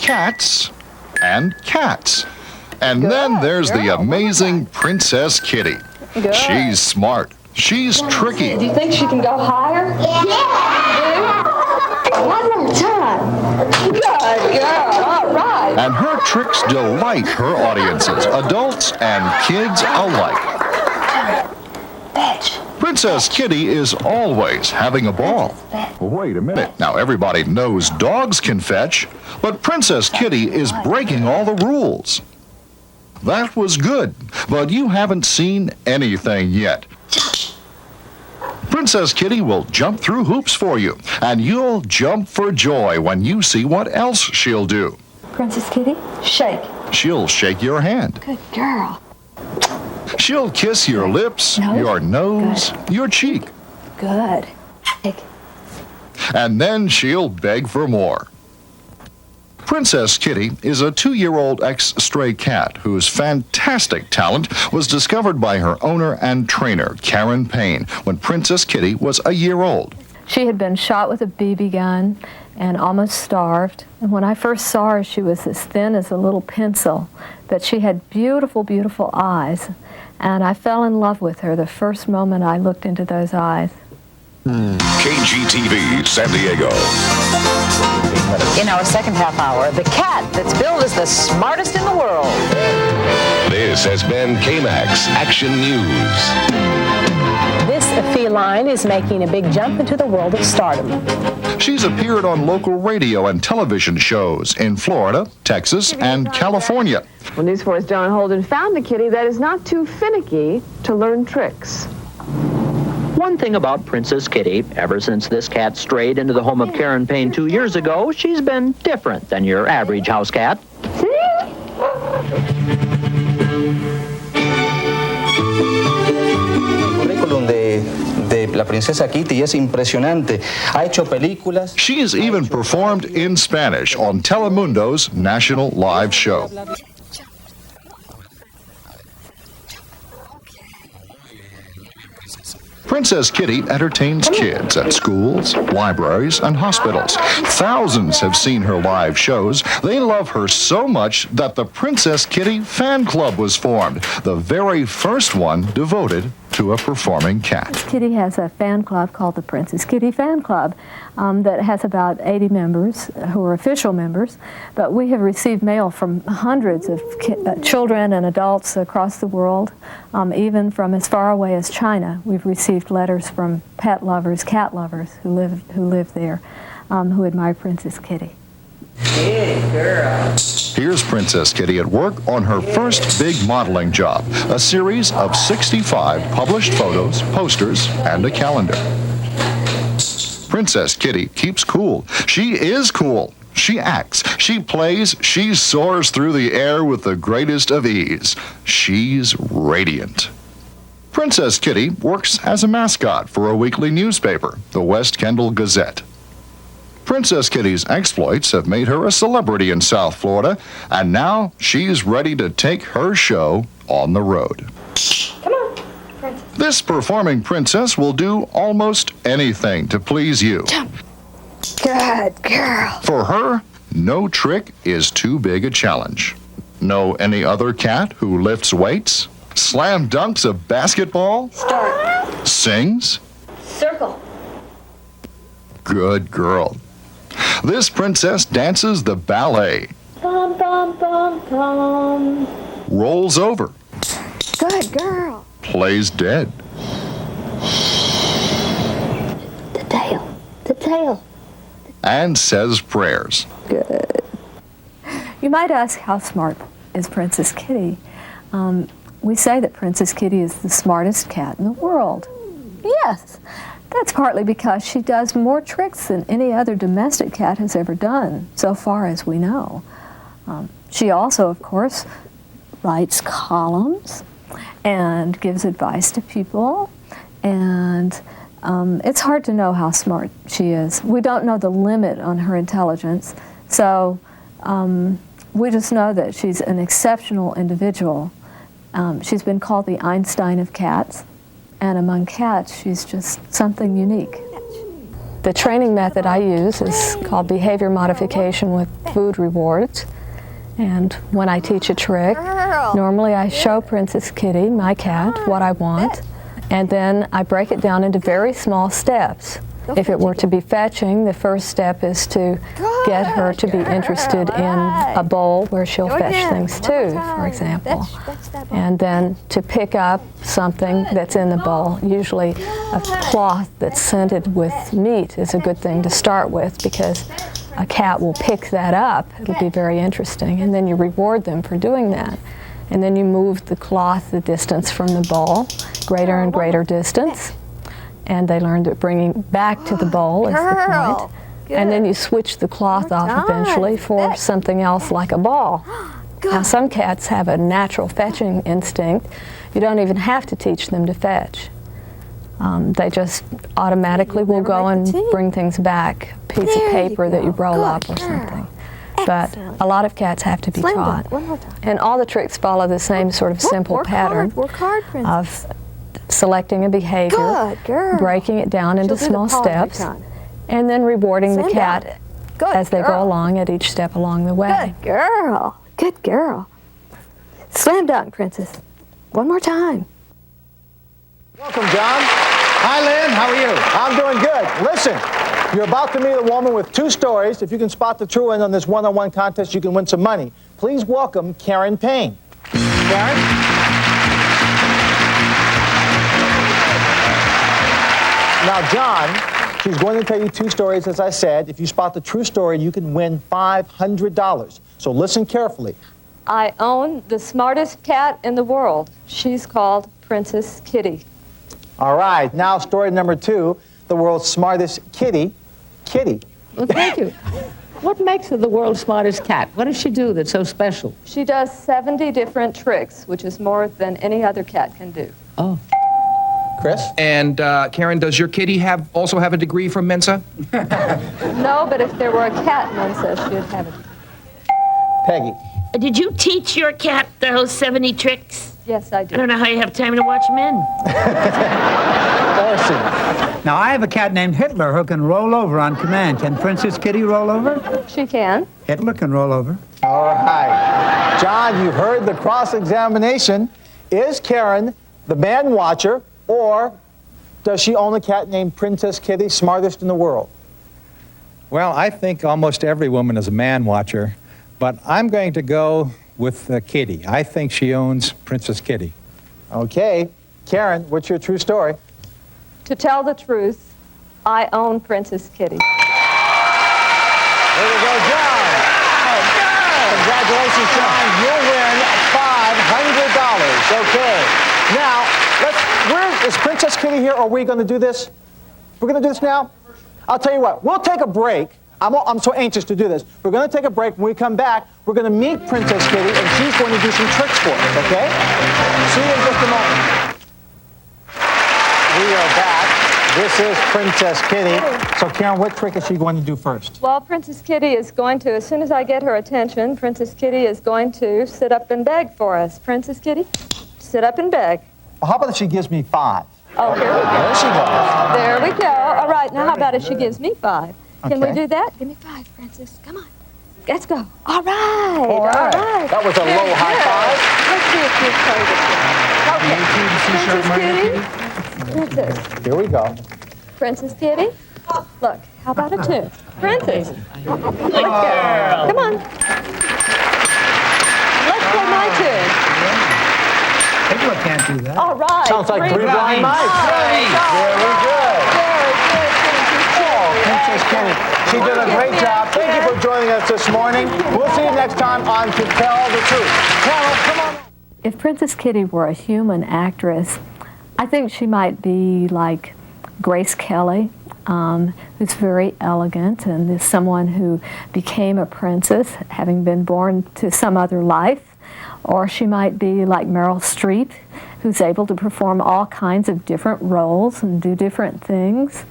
cats and cats. And then there's the amazing Princess Kitty. Good. She's smart. She's tricky. Do you think she can go higher? Yeah. One more time. Good girl. All right. And her tricks delight her audiences, adults and kids alike. Fetch. Princess Kitty is always having a ball. Wait a minute. Now, everybody knows dogs can fetch, but Princess Kitty is breaking all the rules. That was good, but you haven't seen anything yet. Princess Kitty will jump through hoops for you, and you'll jump for joy when you see what else she'll do. Princess Kitty, shake. She'll shake your hand. Good girl. She'll kiss your lips, your nose, your cheek. Good. Shake. And then she'll beg for more. Princess Kitty is a 2-year-old ex-stray cat whose fantastic talent was discovered by her owner and trainer, Karen Payne, when Princess Kitty was a year old. She had been shot with a BB gun and almost starved. And when I first saw her, she was as thin as a little pencil, but she had beautiful, beautiful eyes. And I fell in love with her the first moment I looked into those eyes. KGTV, San Diego. In our second half hour, the cat that's billed as the smartest in the world. This has been KMAX Action News. This feline is making a big jump into the world of stardom. She's appeared on local radio and television shows in Florida, Texas, and California. Well, News 4's John Holden found a kitty that is not too finicky to learn tricks. One thing about Princess Kitty, ever since this cat strayed into the home of Karen Payne 2 years ago, she's been different than your average house cat. De la princesa Kitty es impresionante. Ha hecho películas. She's even performed in Spanish on Telemundo's national live show. Princess Kitty entertains kids at schools, libraries, and hospitals. Thousands have seen her live shows. They love her so much that the Princess Kitty fan club was formed, the very first one devoted to a performing cat. Kitty has a fan club called the Princess Kitty Fan Club that has about 80 members who are official members, but we have received mail from hundreds of children and adults across the world, even from as far away as China. We've received letters from pet lovers, cat lovers who live there, who admire Princess Kitty. Good girl. Here's Princess Kitty at work on her first big modeling job, a series of 65 published photos, posters, and a calendar. Princess Kitty keeps cool. She is cool. She acts, she plays, she soars through the air with the greatest of ease. She's radiant. Princess Kitty works as a mascot for a weekly newspaper, the West Kendall Gazette. Princess Kitty's exploits have made her a celebrity in South Florida, and now she's ready to take her show on the road. Come on, Princess. This performing princess will do almost anything to please you. Jump. Good girl. For her, no trick is too big a challenge. Know any other cat who lifts weights, slam dunks a basketball, Start. sings? Circle. Good girl. This princess dances the ballet, Bum, bum, bum, bum. rolls over, Good girl. plays dead, The tail. The tail. and says prayers. Good. You might ask, how smart is Princess Kitty? We say that Princess Kitty is the smartest cat in the world. Yes, that's partly because she does more tricks than any other domestic cat has ever done, so far as we know. She also, of course, writes columns and gives advice to people, and it's hard to know how smart she is. We don't know the limit on her intelligence, so we just know that she's an exceptional individual. She's been called the Einstein of cats, and among cats, she's just something unique. The training method I use is called behavior modification with food rewards. And when I teach a trick, normally I show Princess Kitty, my cat, what I want, and then I break it down into very small steps. If it were to be fetching, the first step is to get her to be interested in a bowl where she'll fetch things too, for example. And then to pick up something that's in the bowl. Usually a cloth that's scented with meat is a good thing to start with because a cat will pick that up. It'll be very interesting. And then you reward them for doing that. And then you move the cloth the distance from the bowl, greater and greater distance. And they learn that bringing back to the bowl is the point. And then you switch the cloth off eventually for something else like a ball. Now some cats have a natural fetching instinct. You don't even have to teach them to fetch. They just automatically will go and bring things back, a piece of paper that you roll up or something. But a lot of cats have to be taught. And all the tricks follow the same sort of simple pattern of selecting a behavior, breaking it down into small steps, and then rewarding the cat as they go along at each step along the way. Good girl. Good girl. Slam dunk, Princess. One more time. Welcome, John. Hi, Lynn. How are you? I'm doing good. Listen, you're about to meet a woman with 2 stories. If you can spot the true end on this one-on-one contest, you can win some money. Please welcome Karen Payne. Karen? Now, John, she's going to tell you 2 stories, as I said. If you spot the true story, you can win $500. So listen carefully. I own the smartest cat in the world. She's called Princess Kitty. All right, now story number 2, the world's smartest kitty, Kitty. Well, thank you. What makes her the world's smartest cat? What does she do that's so special? She does 70 different tricks, which is more than any other cat can do. Oh. Chris? And Karen, does your kitty also have a degree from Mensa? No, but if there were a cat Mensa, she'd have it. Peggy? Did you teach your cat those 70 tricks? Yes, I did. I don't know how you have time to watch men. Orson? Now, I have a cat named Hitler who can roll over on command. Can Princess Kitty roll over? She can. Hitler can roll over. All right. John, you heard the cross-examination. Is Karen the man watcher, or does she own a cat named Princess Kitty, smartest in the world? Well, I think almost every woman is a man watcher, but I'm going to go with Kitty. I think she owns Princess Kitty. Okay. Karen, what's your true story? To tell the truth, I own Princess Kitty. There we go, John. Congratulations, John. You'll win $500. Okay. Now, is Princess Kitty here, or are we going to do this? We're going to do this now? I'll tell you what. We'll take a break. I'm so anxious to do this. We're going to take a break. When we come back, we're going to meet Princess Kitty, and she's going to do some tricks for us, okay? See you in just a moment. We are back. This is Princess Kitty. So, Karen, what trick is she going to do first? Well, Princess Kitty is going to, as soon as I get her attention, Princess Kitty is going to sit up and beg for us. Princess Kitty, sit up and beg. Well, how about if she gives me 5? Oh, here we go. There she goes. There we go. All right, now how about if she gives me 5? Can we do that? Give me 5, Princess. Come on. Let's go. All right. All right. That was a low high five. Let's see if you play this. Okay. Princess. Here we go. Princess Kitty. Look, how about a 2? Princess. Let's go. Come on. Let's play my tune. Hitler can't do that. All right. Sounds like 3 blind mice. Very good. Very good, Princess Kitty. She did a great job. Thank you for joining us this morning. We'll see you next time on To Tell the Truth. Carol, come on. If Princess Kitty were a human actress, I think she might be like Grace Kelly, who's very elegant and is someone who became a princess having been born to some other life. Or she might be like Meryl Streep, who's able to perform all kinds of different roles and do different things.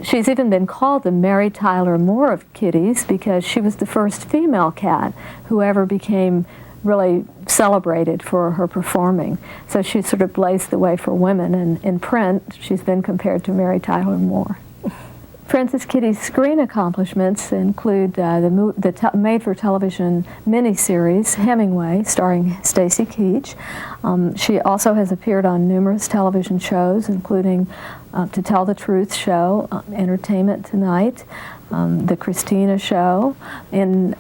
She's even been called the Mary Tyler Moore of kitties because she was the first female cat who ever became really celebrated for her performing. So she sort of blazed the way for women, and in print, she's been compared to Mary Tyler Moore. Princess Kitty's screen accomplishments include the made-for-television miniseries Hemingway, starring Stacy Keach. She also has appeared on numerous television shows, including To Tell the Truth Show, Entertainment Tonight, The Christina Show, in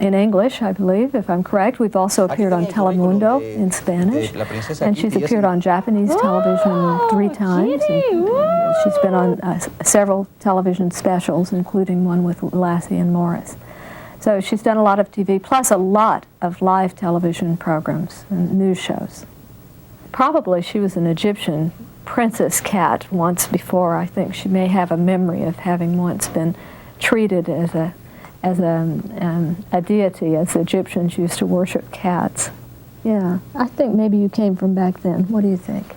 English, I believe, if I'm correct. We've also appeared on Telemundo in Spanish, and she's appeared on Japanese television 3 times. She's been on several television specials, including one with Lassie and Morris. So she's done a lot of TV, plus a lot of live television programs and news shows. Probably she was an Egyptian princess cat once before. I think she may have a memory of having once been treated as a deity, as the Egyptians used to worship cats. Yeah, I think maybe you came from back then. What do you think?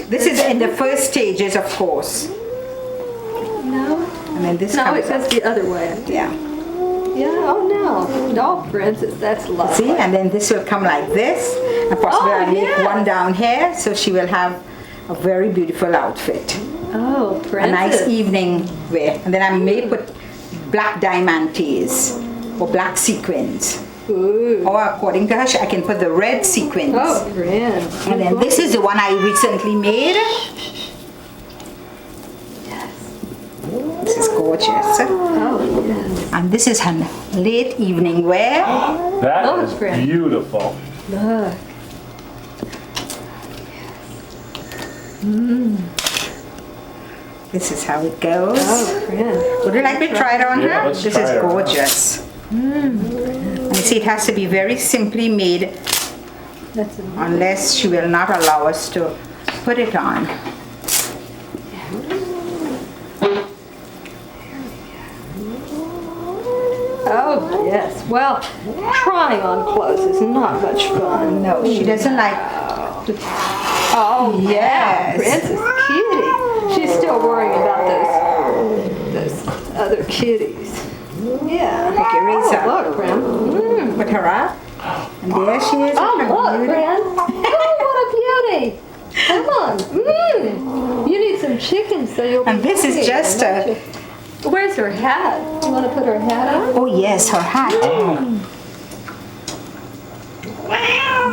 This is in the first stages, of course. No. And then this no, comes it goes the other way. Yeah. Yeah, oh no. No, Princess, that's lovely. See, and then this will come like this. And possibly I'll make one down here, so she will have a very beautiful outfit. Oh, Princess. A nice evening wear. And then I may put black diamantes or black sequins. Ooh. Or according to her, I can put the red sequins. Oh, Prince. And then this is the one I recently made. Yes. This is gorgeous. Oh, yes. And this is her late evening wear. That is beautiful. Look. This is how it goes. Oh, Prince. Would you like me to try it on Yeah, her? let's This try is it on. gorgeous. And you see, it has to be very simply made, unless she will not allow us to put it on. Oh, yes. Well, trying on clothes is not much fun. No, she doesn't like. Oh, yes. Princess Kitty. She's still worrying about those other kitties. Yeah. Take your razor. Oh, look, Prim. Put her up. And there she is. Oh, look, Prim. Oh, what a beauty. Come on. You need some chicken so you'll be And this is happy, just don't a. you? Where's her hat? You want to put her hat on? Oh, yes, her hat.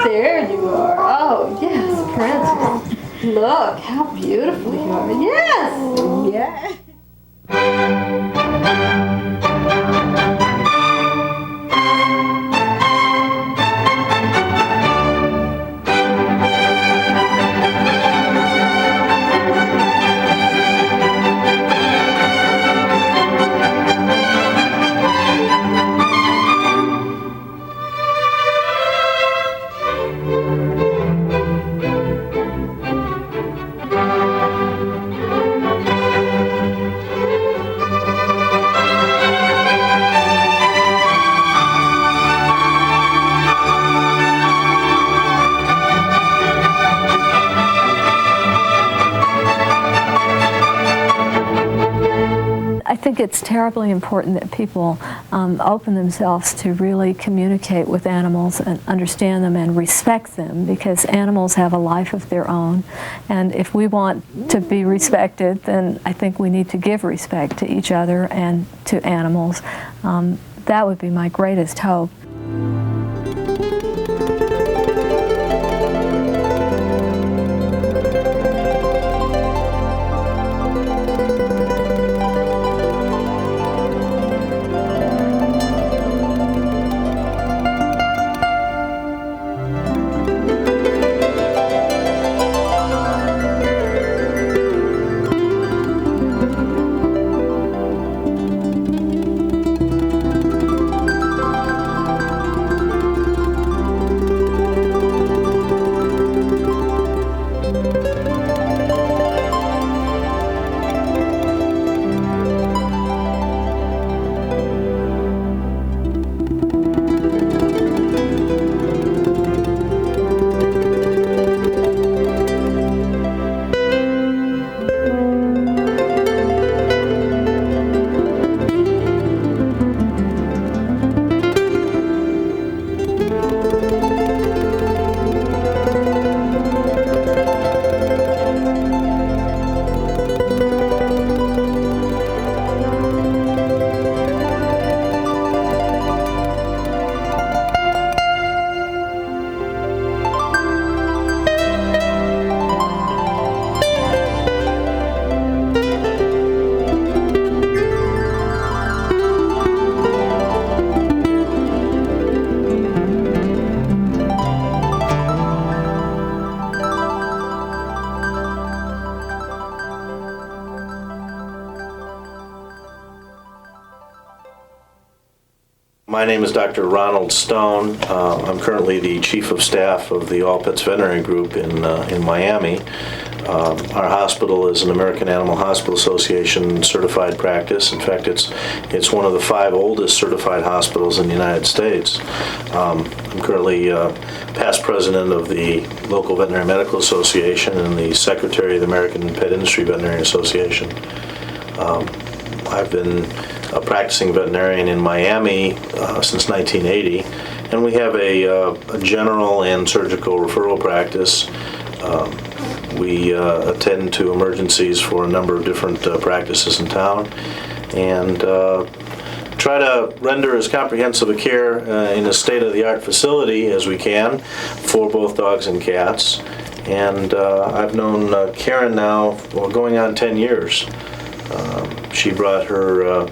There you are. Oh, yes, Princess. Look how beautiful you are. Yes. Yeah. I think it's terribly important that people open themselves to really communicate with animals and understand them and respect them, because animals have a life of their own. And if we want to be respected, then I think we need to give respect to each other and to animals. That would be my greatest hope. My name is Dr. Ronald Stone. I'm currently the Chief of Staff of the All Pets Veterinary Group in Miami. Our hospital is an American Animal Hospital Association certified practice. In fact, it's one of the 5 oldest certified hospitals in the United States. I'm currently past president of the local Veterinary Medical Association and the secretary of the American Pet Industry Veterinary Association. I've been a practicing veterinarian in Miami since 1980, and we have a general and surgical referral practice. We attend to emergencies for a number of different practices in town, and try to render as comprehensive a care in a state-of-the-art facility as we can for both dogs and cats. And I've known Karen now going on 10 years. She brought her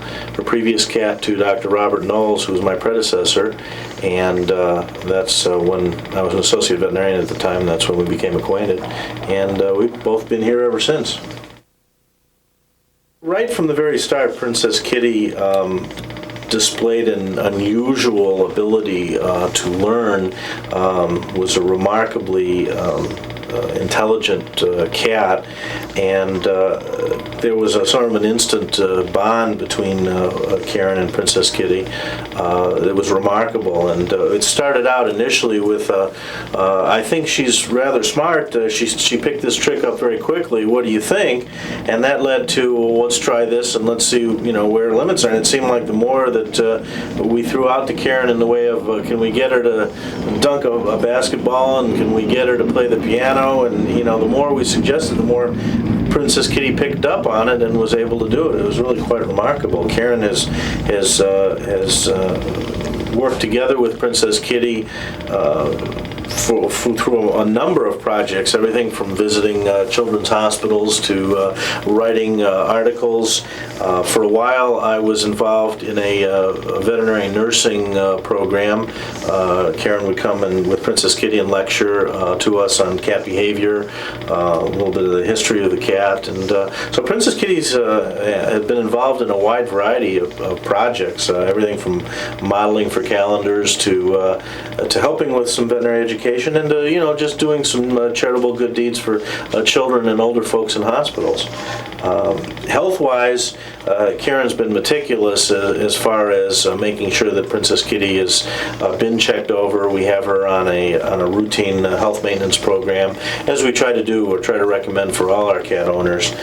previous cat to Dr. Robert Knowles, who was my predecessor, and that's when I was an associate veterinarian at the time. That's when we became acquainted, and we've both been here ever since. Right from the very start, Princess Kitty displayed an unusual ability to learn, was a remarkably intelligent cat, and there was a sort of an instant bond between Karen and Princess Kitty that was remarkable. And it started out initially with, I think she's rather smart. She picked this trick up very quickly. What do you think? And that led to, well, let's try this and let's see, where limits are. And it seemed like the more that we threw out to Karen in the way of, can we get her to dunk a basketball, and can we get her to play the piano? And the more we suggested, the more Princess Kitty picked up on it and was able to do it. It was really quite remarkable. Karen has worked together with Princess Kitty through a number of projects, everything from visiting children's hospitals to writing articles. For a while, I was involved in a veterinary nursing program. Karen would come with Princess Kitty and lecture to us on cat behavior, a little bit of the history of the cat. And so Princess Kitty's had been involved in a wide variety of projects, everything from modeling for calendars to helping with some veterinary education, and just doing some charitable good deeds for children and older folks in hospitals. Health-wise, Karen's been meticulous as far as making sure that Princess Kitty has been checked over. We have her on a routine health maintenance program, as we try to do or try to recommend for all our cat owners.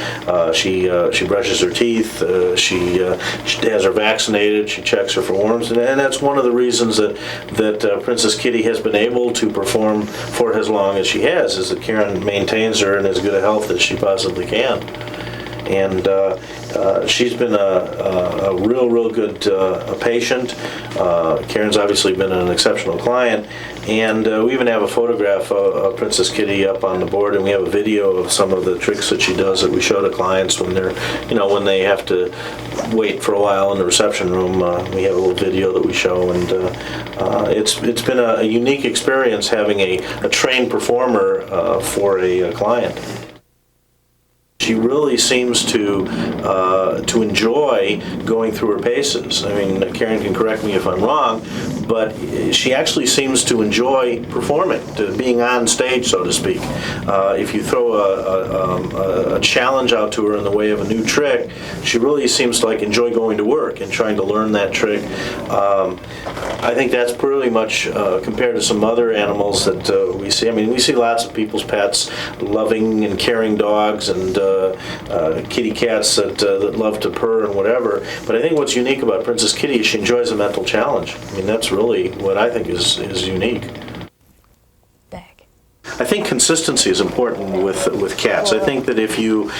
She brushes her teeth. She has her vaccinated. She checks her for worms, and that's one of the reasons that Princess Kitty has been able to perform for as long as she has, is that Karen maintains her in as good a health as she possibly can. And she's been a real good patient. Karen's obviously been an exceptional client, and we even have a photograph of Princess Kitty up on the board, and we have a video of some of the tricks that she does that we show to clients when they're, when they have to wait for a while in the reception room. We have a little video that we show, and it's been a unique experience having a trained performer for a client. She really seems to enjoy going through her paces. I mean, Karen can correct me if I'm wrong, but she actually seems to enjoy performing, to being on stage, so to speak. If you throw a challenge out to her in the way of a new trick, she really seems to enjoy going to work and trying to learn that trick. I think that's pretty much compared to some other animals that we see. I mean, we see lots of people's pets, loving and caring dogs, and kitty cats that love to purr and whatever. But I think what's unique about Princess Kitty is she enjoys a mental challenge. I mean, that's really what I think is unique. I think consistency is important with cats. I think that if you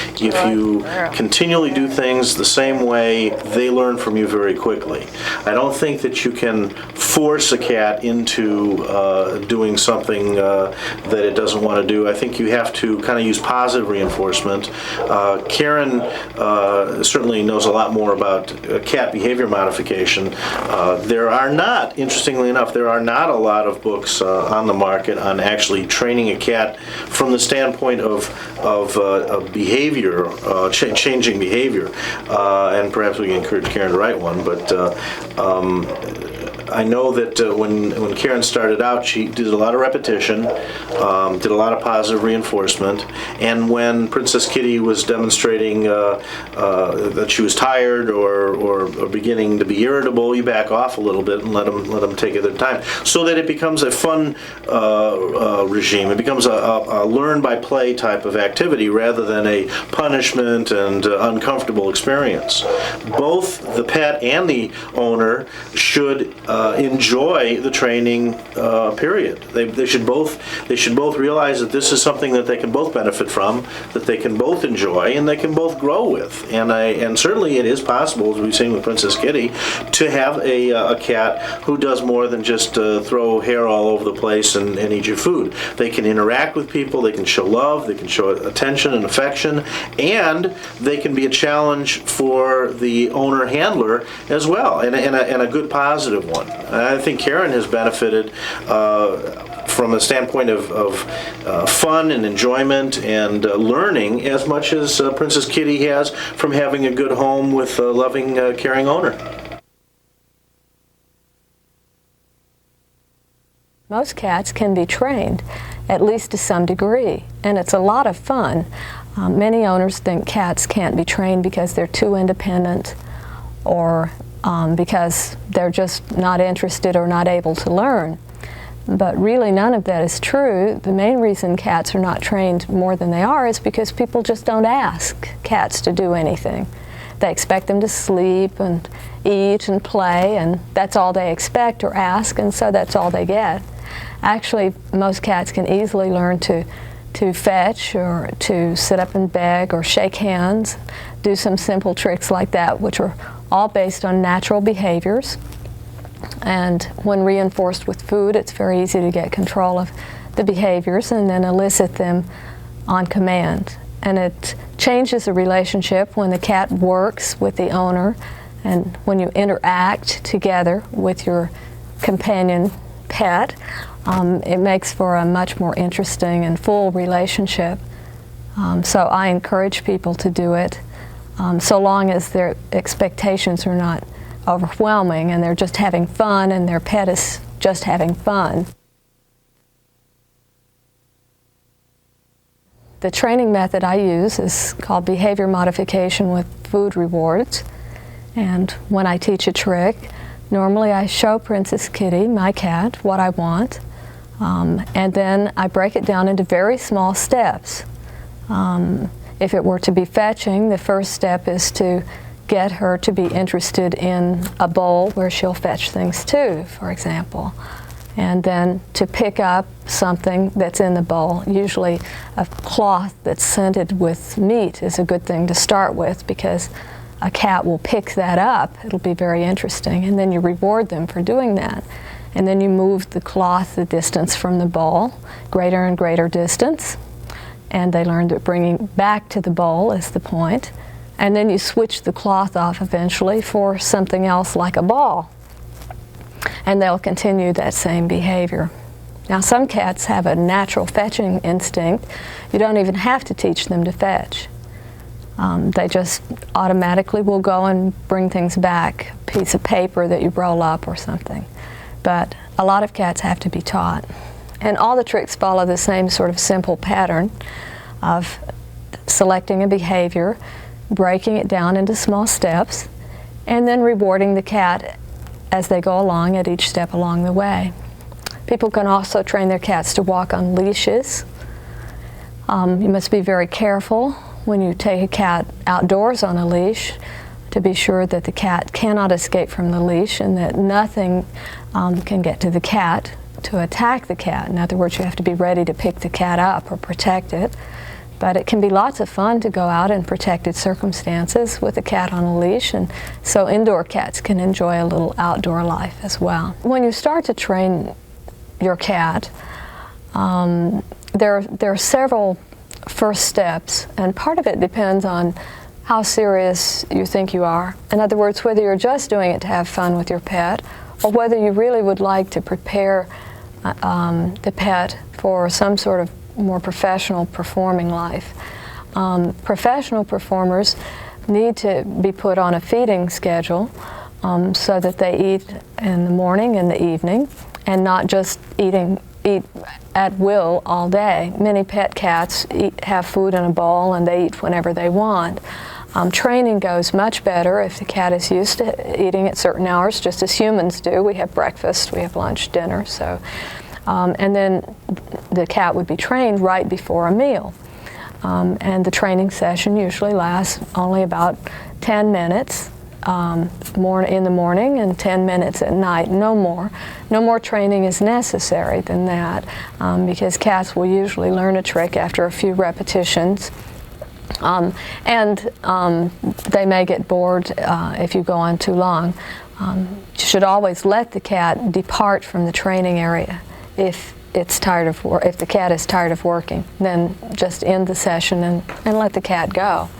continually do things the same way, they learn from you very quickly. I don't think that you can force a cat into doing something that it doesn't want to do. I think you have to kind of use positive reinforcement. Karen certainly knows a lot more about cat behavior modification. There are not, interestingly enough, there are not a lot of books on the market on actually training a cat from the standpoint of behavior, changing behavior, and perhaps we can encourage Karen to write one. But I know that when Karen started out, she did a lot of repetition, did a lot of positive reinforcement, and when Princess Kitty was demonstrating that she was tired or beginning to be irritable, you back off a little bit and let them take their time, so that it becomes a fun regime. It becomes a learn by play type of activity rather than a punishment and uncomfortable experience. Both the pet and the owner should enjoy the training period. They should both realize that this is something that they can both benefit from, that they can both enjoy, and they can both grow with. And certainly it is possible, as we've seen with Princess Kitty, to have a cat who does more than just throw hair all over the place and eat your food. They can interact with people, they can show love, they can show attention and affection, and they can be a challenge for the owner handler as well, and a good positive one. I think Karen has benefited from a standpoint of fun and enjoyment and learning as much as Princess Kitty has from having a good home with a loving, caring owner. Most cats can be trained, at least to some degree, and it's a lot of fun. Many owners think cats can't be trained because they're too independent, or because they're just not interested or not able to learn. But really none of that is true. The main reason cats are not trained more than they are is because people just don't ask cats to do anything. They expect them to sleep and eat and play, and that's all they expect or ask, and so that's all they get. Actually, most cats can easily learn to fetch, or to sit up and beg, or shake hands, do some simple tricks like that, which are all based on natural behaviors. And when reinforced with food, it's very easy to get control of the behaviors and then elicit them on command. And it changes the relationship when the cat works with the owner and when you interact together with your companion pet. It makes for a much more interesting and full relationship. So I encourage people to do it, so long as their expectations are not overwhelming and they're just having fun and their pet is just having fun. The training method I use is called behavior modification with food rewards. And when I teach a trick, normally I show Princess Kitty, my cat, what I want, and then I break it down into very small steps. If it were to be fetching, the first step is to get her to be interested in a bowl where she'll fetch things to, for example. And then to pick up something that's in the bowl. Usually a cloth that's scented with meat is a good thing to start with, because a cat will pick that up. It'll be very interesting. And then you reward them for doing that. And then you move the cloth the distance from the bowl, greater and greater distance. And they learn that bringing back to the bowl is the point. And then you switch the cloth off eventually for something else like a ball. And they'll continue that same behavior. Now, some cats have a natural fetching instinct. You don't even have to teach them to fetch. They just automatically will go and bring things back, a piece of paper that you roll up or something. But a lot of cats have to be taught. And all the tricks follow the same sort of simple pattern of selecting a behavior, breaking it down into small steps, and then rewarding the cat as they go along at each step along the way. People can also train their cats to walk on leashes. You must be very careful when you take a cat outdoors on a leash to be sure that the cat cannot escape from the leash and that nothing can get to the cat to attack the cat. In other words, you have to be ready to pick the cat up or protect it. But it can be lots of fun to go out in protected circumstances with a cat on a leash, and so indoor cats can enjoy a little outdoor life as well. When you start to train your cat, there are several first steps, and part of it depends on how serious you think you are. In other words, whether you're just doing it to have fun with your pet, or whether you really would like to prepare the pet for some sort of more professional performing life. Professional performers need to be put on a feeding schedule so that they eat in the morning and the evening, and not just eat at will all day. Many pet cats have food in a bowl and they eat whenever they want. Training goes much better if the cat is used to eating at certain hours, just as humans do. We have breakfast, we have lunch, dinner, so. And then the cat would be trained right before a meal. And the training session usually lasts only about 10 minutes in the morning and 10 minutes at night, no more. No more training is necessary than that because cats will usually learn a trick after a few repetitions. They may get bored if you go on too long. You should always let the cat depart from the training area if the cat is tired of working. Then just end the session and let the cat go.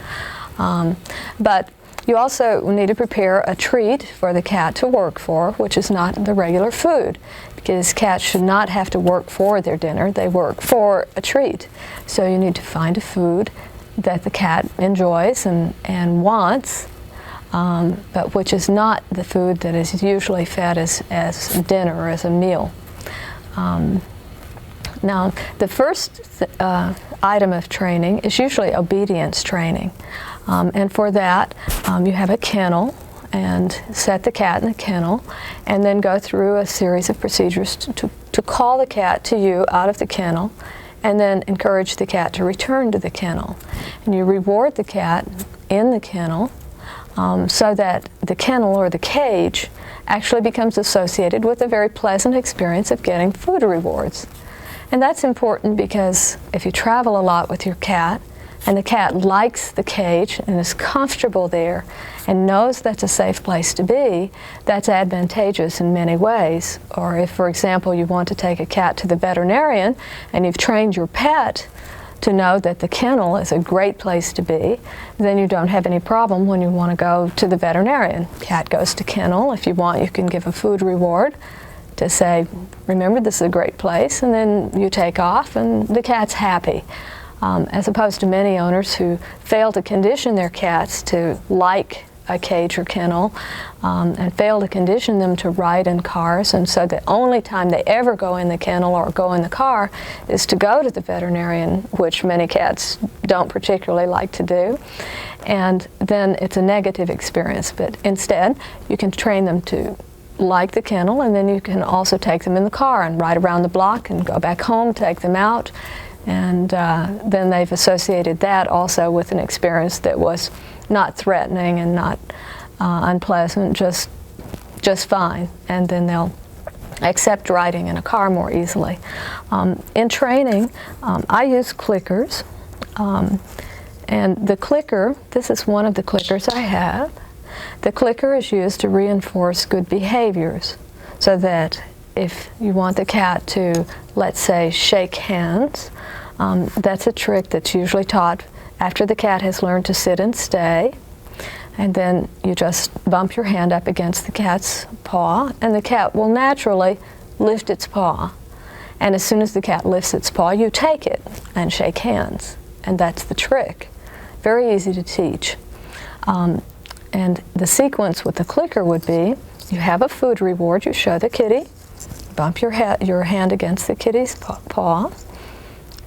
But you also need to prepare a treat for the cat to work for, which is not the regular food, because cats should not have to work for their dinner. They work for a treat. So you need to find a food that the cat enjoys and wants, but which is not the food that is usually fed as dinner or as a meal. Now, the first item of training is usually obedience training. And for that, you have a kennel and set the cat in the kennel and then go through a series of procedures to call the cat to you out of the kennel and then encourage the cat to return to the kennel. And you reward the cat in the kennel so that the kennel or the cage actually becomes associated with a very pleasant experience of getting food rewards. And that's important because if you travel a lot with your cat and the cat likes the cage and is comfortable there and knows that's a safe place to be, that's advantageous in many ways. Or if, for example, you want to take a cat to the veterinarian and you've trained your pet to know that the kennel is a great place to be, then you don't have any problem when you want to go to the veterinarian. Cat goes to kennel. If you want, you can give a food reward to say, remember, this is a great place, and then you take off and the cat's happy. As opposed to many owners who fail to condition their cats to like a cage or kennel and fail to condition them to ride in cars, and so the only time they ever go in the kennel or go in the car is to go to the veterinarian, which many cats don't particularly like to do, and then it's a negative experience. But instead, you can train them to like the kennel, and then you can also take them in the car and ride around the block and go back home, take them out. And then they've associated that also with an experience that was not threatening and not unpleasant, just fine. And then they'll accept riding in a car more easily. In training, I use clickers. And the clicker, this is one of the clickers I have. The clicker is used to reinforce good behaviors, so that if you want the cat to, let's say, shake hands, that's a trick that's usually taught after the cat has learned to sit and stay. And then you just bump your hand up against the cat's paw, and the cat will naturally lift its paw. And as soon as the cat lifts its paw, you take it and shake hands. And that's the trick. Very easy to teach. And the sequence with the clicker would be, you have a food reward, you show the kitty, bump your hand against the kitty's paw,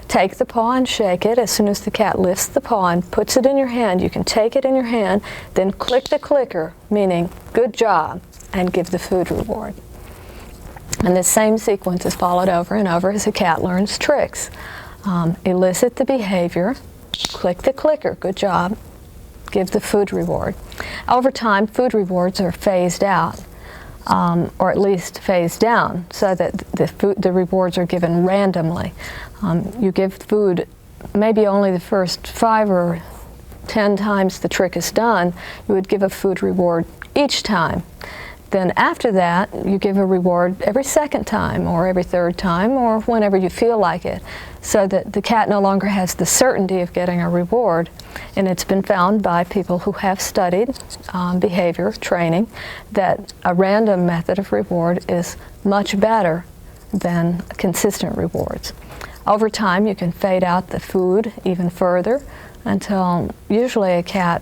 take the paw and shake it. As soon as the cat lifts the paw and puts it in your hand, you can take it in your hand, then click the clicker, meaning good job, and give the food reward. And this same sequence is followed over and over as the cat learns tricks. Elicit the behavior, click the clicker, good job, give the food reward. Over time, food rewards are phased out, or at least phased down, so that the rewards are given randomly. You give food maybe only the first 5 or 10 times the trick is done. You would give a food reward each time. Then after that, you give a reward every second time or every third time or whenever you feel like it, so that the cat no longer has the certainty of getting a reward. And it's been found by people who have studied behavior training that a random method of reward is much better than consistent rewards. Over time, you can fade out the food even further until usually a cat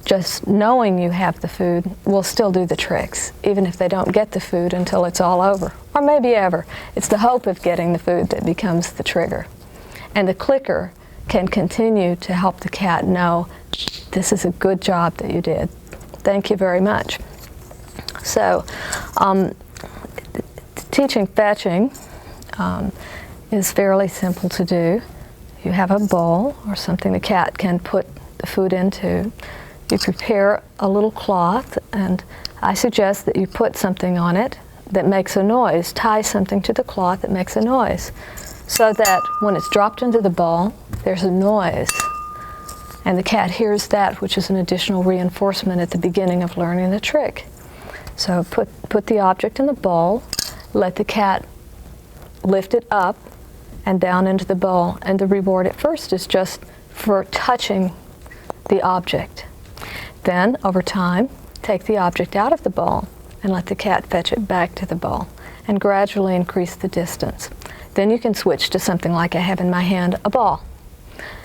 just knowing you have the food will still do the tricks, even if they don't get the food until it's all over, or maybe ever. It's the hope of getting the food that becomes the trigger. And the clicker can continue to help the cat know, this is a good job that you did. Thank you very much. So, teaching fetching is fairly simple to do. You have a bowl or something the cat can put the food into. You prepare a little cloth, and I suggest that you put something on it that makes a noise. Tie something to the cloth that makes a noise, so that when it's dropped into the bowl, there's a noise. And the cat hears that, which is an additional reinforcement at the beginning of learning the trick. So put the object in the bowl, let the cat lift it up and down into the bowl, and the reward at first is just for touching the object. Then, over time, take the object out of the bowl and let the cat fetch it back to the bowl, and gradually increase the distance. Then you can switch to something like I have in my hand, a ball,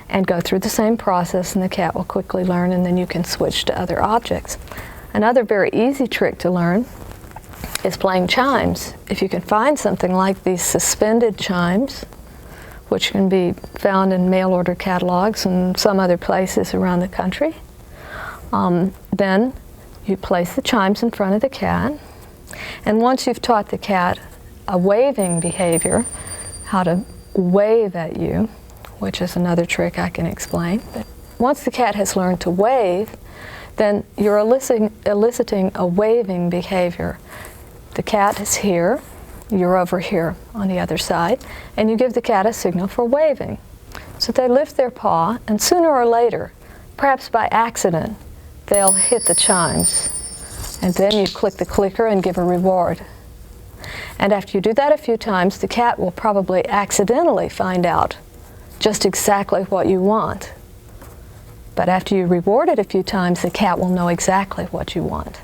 and go through the same process, and the cat will quickly learn, and then you can switch to other objects. Another very easy trick to learn is playing chimes. If you can find something like these suspended chimes, which can be found in mail order catalogs and some other places around the country, then you place the chimes in front of the cat, and once you've taught the cat a waving behavior, how to wave at you, which is another trick I can explain. But once the cat has learned to wave, then you're eliciting a waving behavior. The cat is here, you're over here on the other side, and you give the cat a signal for waving. So they lift their paw, and sooner or later, perhaps by accident, they'll hit the chimes. And then you click the clicker and give a reward. And after you do that a few times, the cat will probably accidentally find out just exactly what you want. But after you reward it a few times, the cat will know exactly what you want.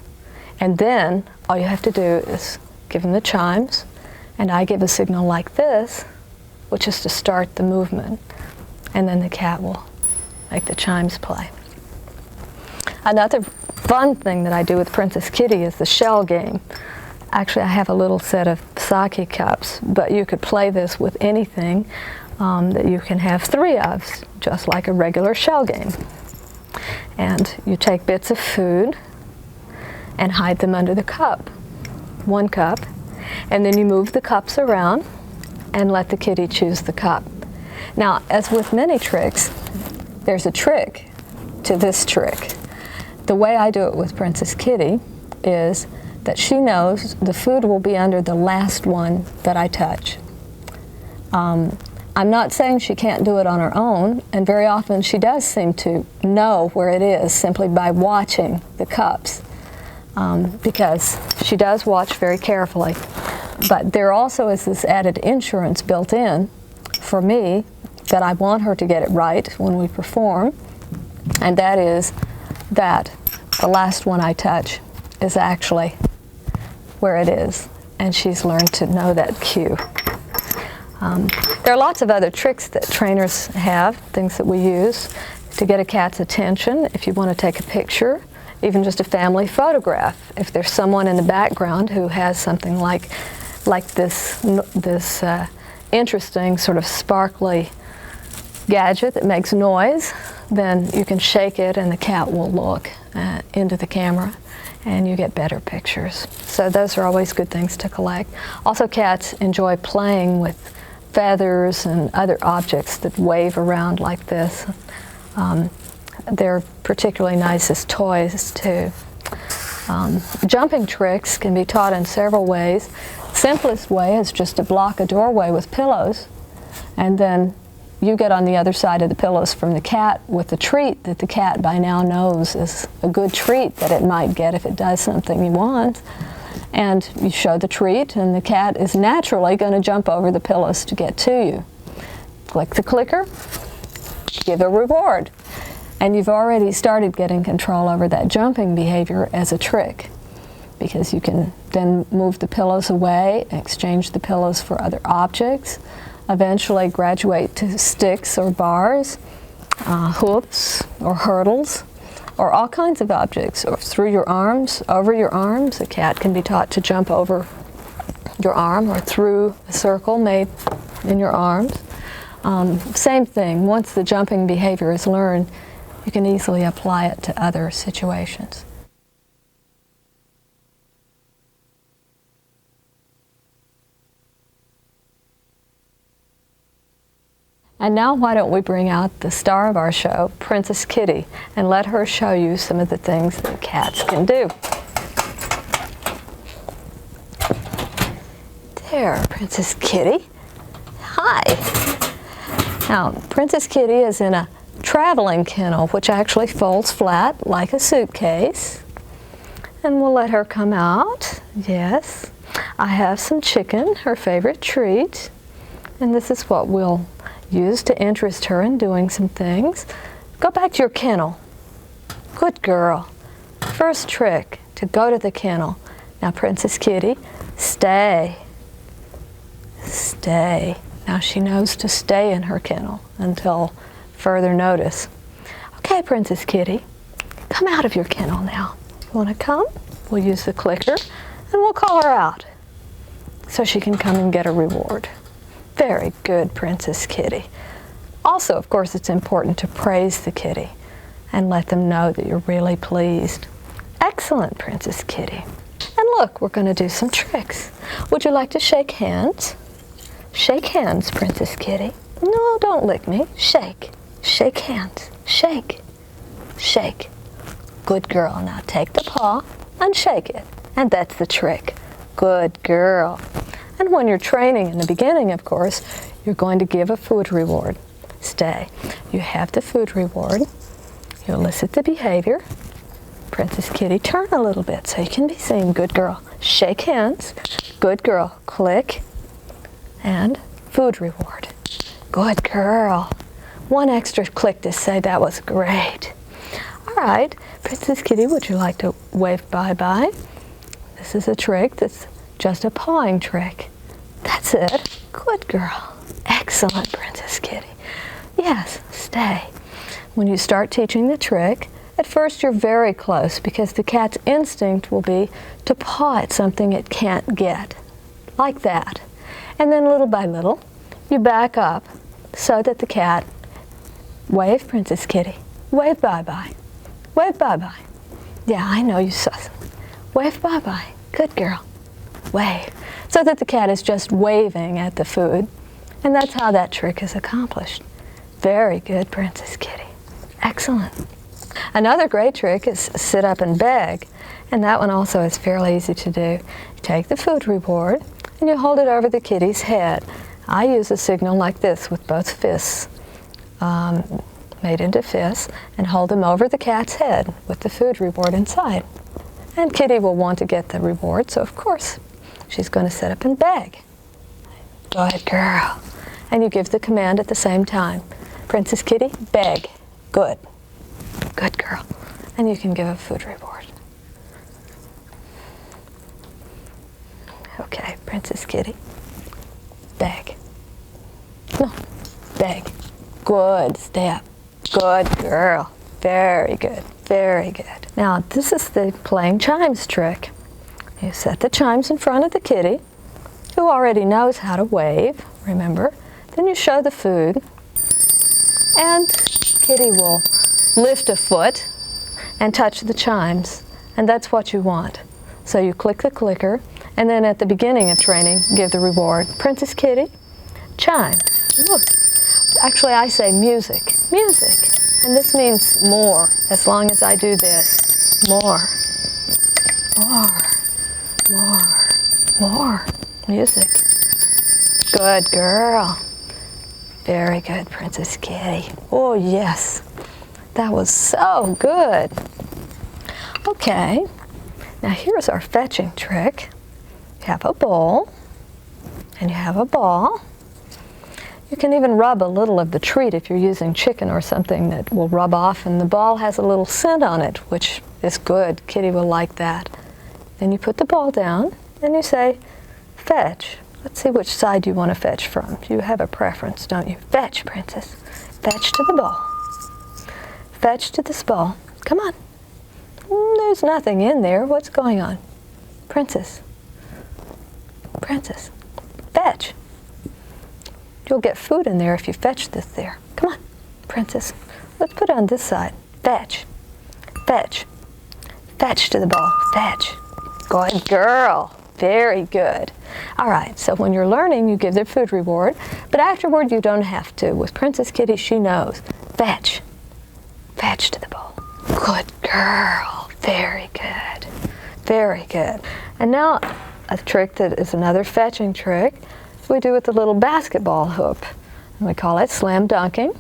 And then all you have to do is give them the chimes, and I give a signal like this, which is to start the movement. And then the cat will make the chimes play. Another fun thing that I do with Princess Kitty is the shell game. Actually, I have a little set of sake cups, but you could play this with anything that you can have 3 of, just like a regular shell game. And you take bits of food and hide them under the cup, 1 cup, and then you move the cups around and let the kitty choose the cup. Now, as with many tricks, there's a trick to this trick. The way I do it with Princess Kitty is that she knows the food will be under the last one that I touch. I'm not saying she can't do it on her own, and very often she does seem to know where it is simply by watching the cups, because she does watch very carefully. But there also is this added insurance built in for me that I want her to get it right when we perform, and that is that the last one I touch is actually where it is, and she's learned to know that cue. There are lots of other tricks that trainers have, things that we use to get a cat's attention. If you want to take a picture, even just a family photograph, if there's someone in the background who has something like this interesting sort of sparkly gadget that makes noise, then you can shake it and the cat will look into the camera and you get better pictures. So those are always good things to collect. Also, cats enjoy playing with feathers and other objects that wave around like this. They're particularly nice as toys too. Jumping tricks can be taught in several ways. Simplest way is just to block a doorway with pillows, and then you get on the other side of the pillows from the cat with the treat that the cat by now knows is a good treat that it might get if it does something you want. And you show the treat, and the cat is naturally going to jump over the pillows to get to you. Click the clicker, give a reward, and you've already started getting control over that jumping behavior as a trick, because you can then move the pillows away, exchange the pillows for other objects, eventually graduate to sticks or bars, hoops or hurdles, or all kinds of objects, or through your arms, over your arms. A cat can be taught to jump over your arm or through a circle made in your arms. Same thing, once the jumping behavior is learned, you can easily apply it to other situations. And now why don't we bring out the star of our show, Princess Kitty, and let her show you some of the things that cats can do. There, Princess Kitty. Hi. Now, Princess Kitty is in a traveling kennel, which actually folds flat like a suitcase. And we'll let her come out. Yes. I have some chicken, her favorite treat. And this is what we'll use to interest her in doing some things. Go back to your kennel. Good girl. First trick, to go to the kennel. Now, Princess Kitty, stay. Stay. Now she knows to stay in her kennel until further notice. Okay, Princess Kitty, come out of your kennel now. You want to come? We'll use the clicker and we'll call her out so she can come and get a reward. Very good, Princess Kitty. Also, of course, it's important to praise the kitty and let them know that you're really pleased. Excellent, Princess Kitty. And look, we're going to do some tricks. Would you like to shake hands? Shake hands, Princess Kitty. No, don't lick me. Shake. Shake hands. Shake. Shake. Good girl. Now take the paw and shake it. And that's the trick. Good girl. And when you're training in the beginning, of course, you're going to give a food reward. Stay. You have the food reward. You elicit the behavior. Princess Kitty, turn a little bit so you can be seen. Good girl. Shake hands. Good girl. Click. And food reward. Good girl. One extra click to say that was great. All right, Princess Kitty, would you like to wave bye-bye? This is a trick that's just a pawing trick. That's it. Good girl. Excellent, Princess Kitty. Yes, stay. When you start teaching the trick, at first you're very close because the cat's instinct will be to paw at something it can't get, like that. And then little by little, you back up so that the cat, wave, Princess Kitty, wave bye-bye, wave bye-bye. Yeah, I know you saw some. Wave bye-bye. Good girl. Wave. So that the cat is just waving at the food. And that's how that trick is accomplished. Very good, Princess Kitty. Excellent. Another great trick is sit up and beg. And that one also is fairly easy to do. You take the food reward and you hold it over the kitty's head. I use a signal like this with both fists made into fists and hold them over the cat's head with the food reward inside. And Kitty will want to get the reward, so of course she's going to sit up and beg. Good girl. And you give the command at the same time. Princess Kitty, beg. Good. Good girl. And you can give a food reward. Okay, Princess Kitty, beg. No, beg. Good, stay up. Good girl. Very good, very good. Now, this is the playing chimes trick. You set the chimes in front of the kitty, who already knows how to wave, remember. Then you show the food, and Kitty will lift a foot and touch the chimes, and that's what you want. So you click the clicker, and then at the beginning of training, give the reward. Princess Kitty, chime. Look. Actually, I say music. Music. And this means more, as long as I do this. More. More. More. More. Music. Good girl. Very good, Princess Kitty. Oh, yes. That was so good. Okay. Now here's our fetching trick. You have a bowl, and you have a ball. You can even rub a little of the treat if you're using chicken or something that will rub off, and the ball has a little scent on it, which is good. Kitty will like that. Then you put the ball down, and you say, fetch. Let's see which side you want to fetch from. You have a preference, don't you? Fetch, Princess. Fetch to the ball. Fetch to this ball. Come on. There's nothing in there. What's going on? Princess. Princess. Fetch. You'll get food in there if you fetch this there. Come on, Princess. Let's put it on this side. Fetch. Fetch. Fetch to the bowl. Fetch. Good girl. Very good. All right, so when you're learning, you give the food reward, but afterward you don't have to. With Princess Kitty, she knows. Fetch. Fetch to the bowl. Good girl. Very good. Very good. And now a trick that is another fetching trick we do with the little basketball hoop. And we call it slam dunking.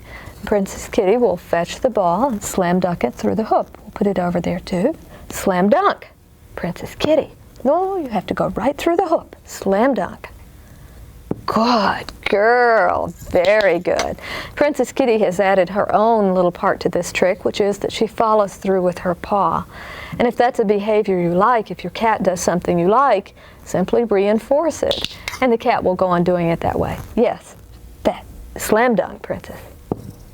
Princess Kitty will fetch the ball and slam dunk it through the hoop. We'll put it over there too. Slam dunk. Princess Kitty. No, you have to go right through the hoop. Slam dunk. Good girl. Very good. Princess Kitty has added her own little part to this trick, which is that she follows through with her paw. And if that's a behavior you like, if your cat does something you like, simply reinforce it. And the cat will go on doing it that way. Yes. That. Slam dunk, Princess.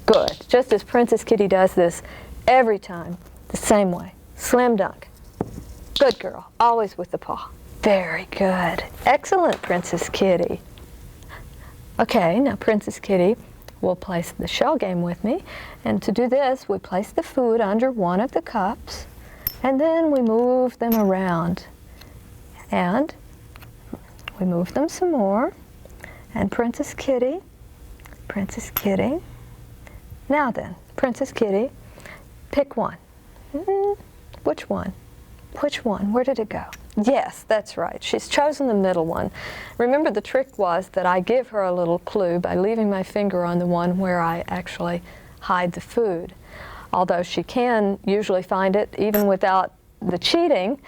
Good. Just as Princess Kitty does this every time, the same way. Slam dunk. Good girl. Always with the paw. Very good. Excellent, Princess Kitty. Okay, now Princess Kitty will place the shell game with me. And to do this, we place the food under one of the cups, and then we move them around. And we move them some more. And Princess Kitty. Now then, Princess Kitty, pick one. Which one? Which one? Where did it go? Yes, that's right. She's chosen the middle one. Remember, the trick was that I give her a little clue by leaving my finger on the one where I actually hide the food. Although she can usually find it even without the cheating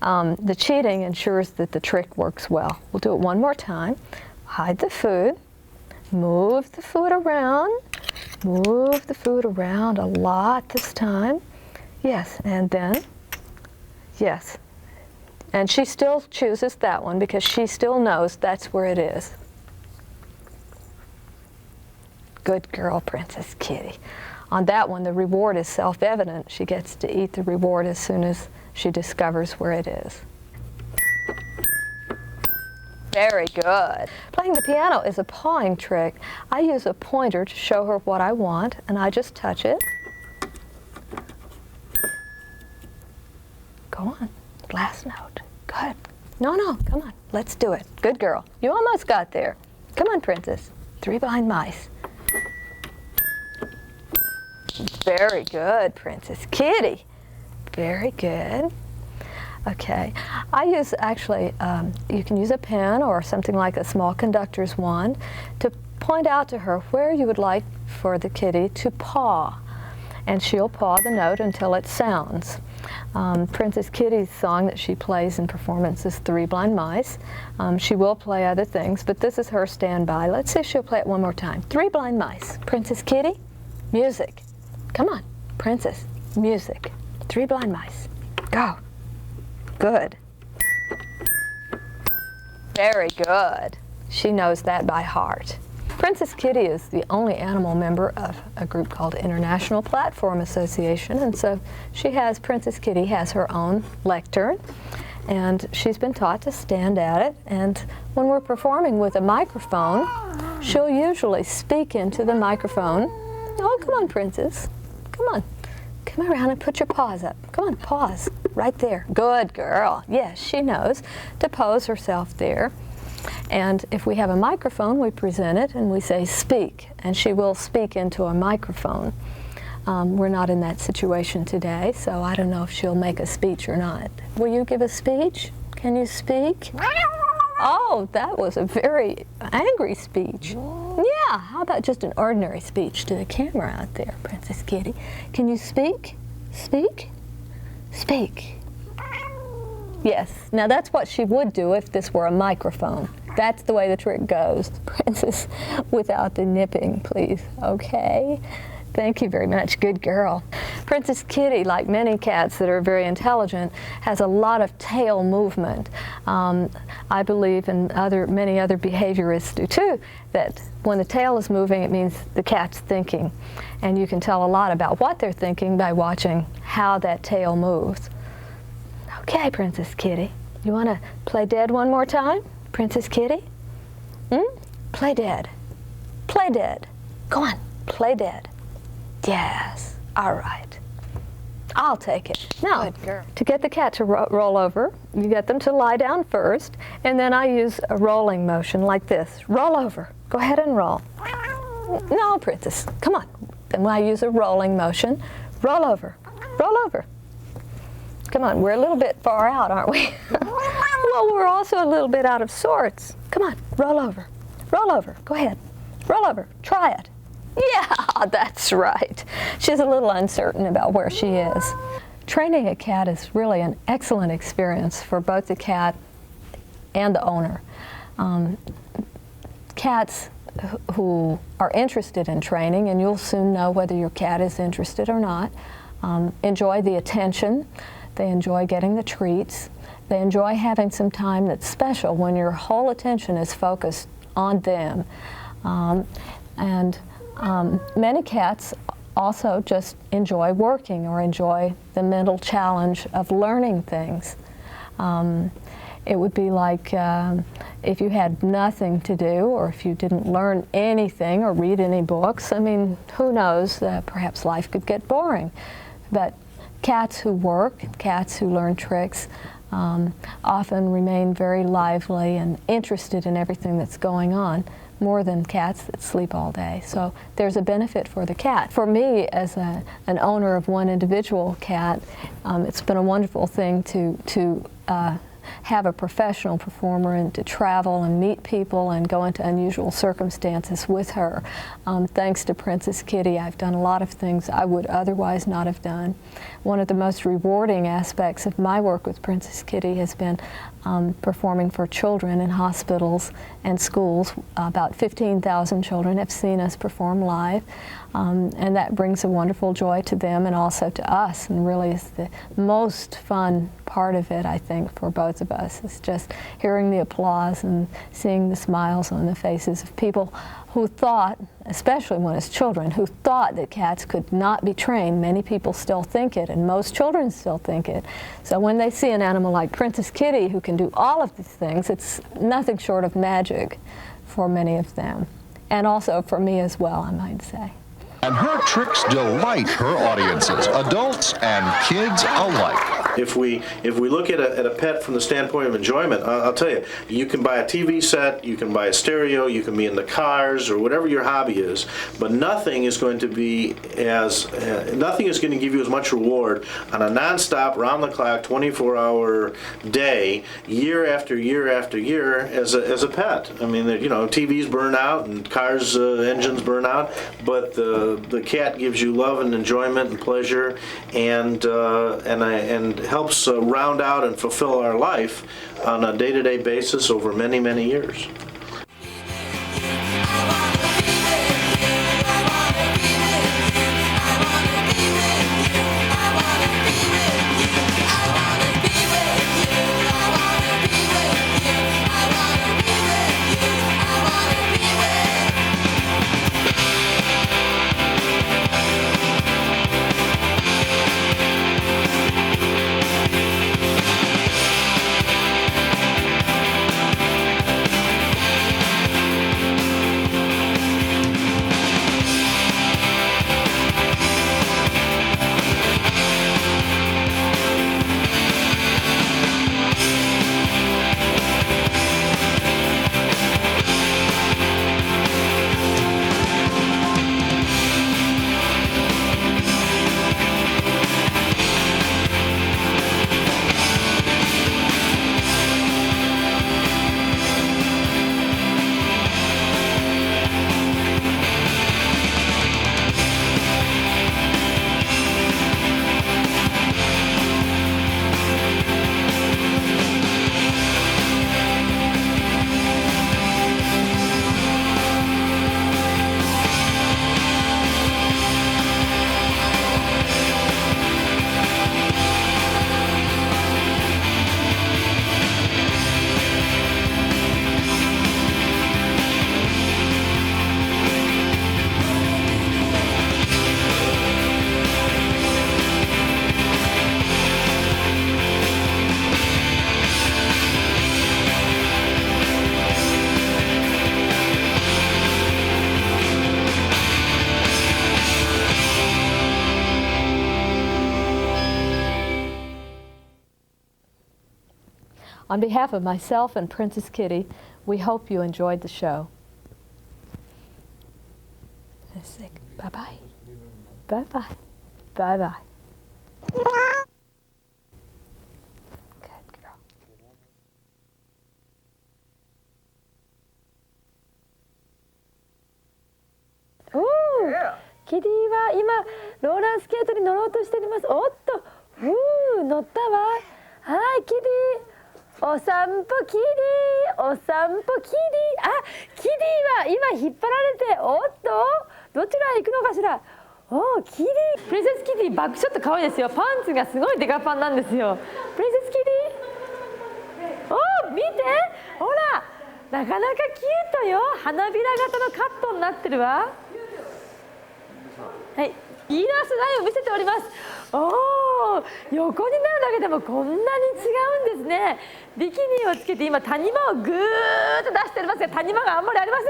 ensures that the trick works well. We'll do it one more time. Hide the food. Move the food around. Move the food around a lot this time. Yes, and then, yes. And she still chooses that one because she still knows that's where it is. Good girl, Princess Kitty. On that one, the reward is self-evident. She gets to eat the reward as soon as she discovers where it is. Very good. Playing the piano is a pawing trick. I use a pointer to show her what I want, and I just touch it. Go on. Last note. Good. No, come on. Let's do it. Good girl. You almost got there. Come on, Princess. 3 blind mice. Very good, Princess Kitty. Very good. Okay. I use, actually, you can use a pen or something like a small conductor's wand to point out to her where you would like for the kitty to paw. And she'll paw the note until it sounds. Princess Kitty's song that she plays in performance is 3 Blind Mice. She will play other things, but this is her standby. Let's see if she'll play it one more time. 3 Blind Mice. Princess Kitty, music. Come on, Princess, music. 3 Blind Mice. Go. Good. Very good. She knows that by heart. Princess Kitty is the only animal member of a group called International Platform Association, and so Princess Kitty has her own lectern, and she's been taught to stand at it, and when we're performing with a microphone, she'll usually speak into the microphone. Oh, come on, Princess. Come on. Come around and put your paws up. Come on, paws. Right there. Good girl. Yes, she knows to pose herself there. And if we have a microphone, we present it and we say, speak. And she will speak into a microphone. We're not in that situation today, so I don't know if she'll make a speech or not. Will you give a speech? Can you speak? Oh, that was a very angry speech. Yeah, how about just an ordinary speech to the camera out there, Princess Kitty? Can you speak? Speak? Speak. Yes, now that's what she would do if this were a microphone. That's the way the trick goes. Princess, without the nipping, please. Okay? Thank you very much. Good girl. Princess Kitty, like many cats that are very intelligent, has a lot of tail movement. I believe, and many other behaviorists do too, that when the tail is moving, it means the cat's thinking. And you can tell a lot about what they're thinking by watching how that tail moves. Okay, Princess Kitty. You want to play dead one more time? Princess Kitty? Play dead. Play dead. Go on, play dead. Yes, all right. I'll take it. Now, to get the cat to roll over, you get them to lie down first, and then I use a rolling motion like this. Roll over. Go ahead and roll. No, Princess, come on. Then I use a rolling motion. Roll over. Roll over. Come on, we're a little bit far out, aren't we? Well, we're also a little bit out of sorts. Come on, roll over. Roll over. Go ahead. Roll over. Try it. Yeah, that's right. She's a little uncertain about where she is. Training a cat is really an excellent experience for both the cat and the owner. Cats who are interested in training, and you'll soon know whether your cat is interested or not, enjoy the attention. They enjoy getting the treats. They enjoy having some time that's special when your whole attention is focused on them. Many cats also just enjoy working or enjoy the mental challenge of learning things. It would be like if you had nothing to do, or if you didn't learn anything or read any books. I mean, who knows, perhaps life could get boring. But cats who work, cats who learn tricks, often remain very lively and interested in everything that's going on, more than cats that sleep all day. So there's a benefit for the cat. For me, as an owner of one individual cat, it's been a wonderful thing to have a professional performer and to travel and meet people and go into unusual circumstances with her. Thanks to Princess Kitty, I've done a lot of things I would otherwise not have done. One of the most rewarding aspects of my work with Princess Kitty has been performing for children in hospitals and schools. About 15,000 children have seen us perform live, and that brings a wonderful joy to them and also to us, and really is the most fun part of it, I think, for both of us. It's just hearing the applause and seeing the smiles on the faces of people who thought, especially when it's children, who thought that cats could not be trained. Many people still think it, and most children still think it. So when they see an animal like Princess Kitty who can do all of these things, it's nothing short of magic for many of them. And also for me as well, I might say. And her tricks delight her audiences, adults and kids alike. If we look at a pet from the standpoint of enjoyment, I'll tell you, you can buy a TV set, you can buy a stereo, you can be in the cars or whatever your hobby is, but nothing is going to be nothing is going to give you as much reward on a nonstop, round-the-clock, 24-hour day, year after year after year, as a pet. I mean, TVs burn out and cars engines burn out, but the cat gives you love and enjoyment and pleasure, and helps round out and fulfill our life on a day-to-day basis over many, many years. On behalf of myself and Princess Kitty, we hope you enjoyed the show. Bye-bye. Bye-bye. Bye-bye. Good girl.キティは今ローラースケートに乗ろうとしております。おっと、乗ったわ。はい、キティ。お散歩キティ、お散歩キティ。あ、キティは今引っ張られて、おっと、どちらへ行くのかしら。おー、キティ。プリンセスキティバックショット可愛いですよ。パンツがすごいデカパンなんですよ。プリンセスキティ。おー、見て、ほら、なかなかキュートよ。花びら型のカットになってるわ。はい、イーナースラインを見せております。おー、横になるだけでもこんなに違うんですね。ビキニをつけて今谷間をぐーっと出しておりますが、谷間があんまりありません。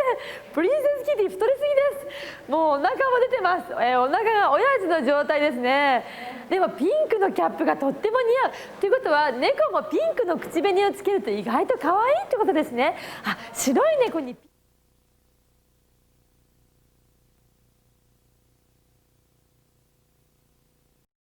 プリンセスキティ太りすぎです。もうお腹も出てます。お腹がおやじの状態ですね。でもピンクのキャップがとっても似合うということは、猫もピンクの口紅をつけると意外と可愛いってことですね。あ、白い猫に